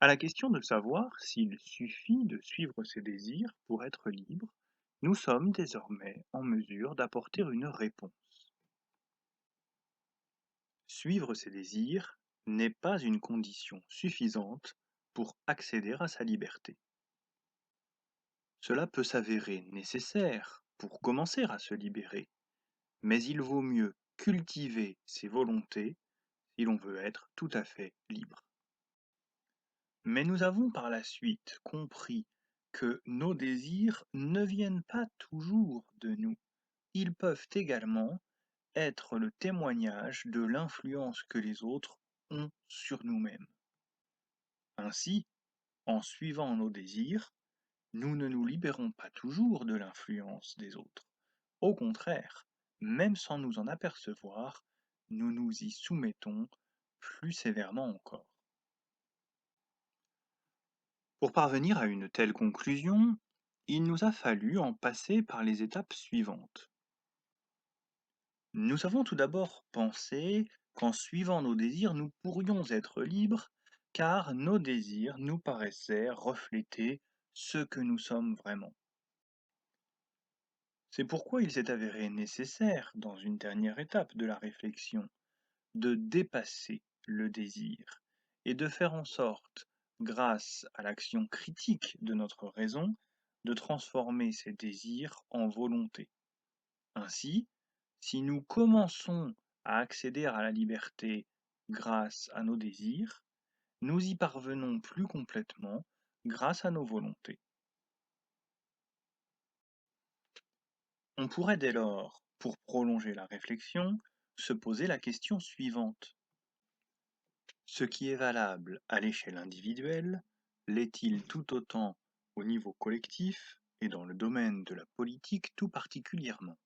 À la question de savoir s'il suffit de suivre ses désirs pour être libre, nous sommes désormais en mesure d'apporter une réponse. Suivre ses désirs n'est pas une condition suffisante pour accéder à sa liberté. Cela peut s'avérer nécessaire pour commencer à se libérer, mais il vaut mieux cultiver ses volontés si l'on veut être tout à fait libre. Mais nous avons par la suite compris que nos désirs ne viennent pas toujours de nous. Ils peuvent également être le témoignage de l'influence que les autres ont sur nous-mêmes. Ainsi, en suivant nos désirs, nous ne nous libérons pas toujours de l'influence des autres. Au contraire, même sans nous en apercevoir, nous nous y soumettons plus sévèrement encore. Pour parvenir à une telle conclusion, il nous a fallu en passer par les étapes suivantes. Nous avons tout d'abord pensé qu'en suivant nos désirs, nous pourrions être libres, car nos désirs nous paraissaient refléter ce que nous sommes vraiment. C'est pourquoi il s'est avéré nécessaire, dans une dernière étape de la réflexion, de dépasser le désir et de faire en sorte, grâce à l'action critique de notre raison, de transformer ces désirs en volonté. Ainsi, si nous commençons à accéder à la liberté grâce à nos désirs, nous y parvenons plus complètement grâce à nos volontés. On pourrait dès lors, pour prolonger la réflexion, se poser la question suivante. Ce qui est valable à l'échelle individuelle l'est-il tout autant au niveau collectif et dans le domaine de la politique tout particulièrement?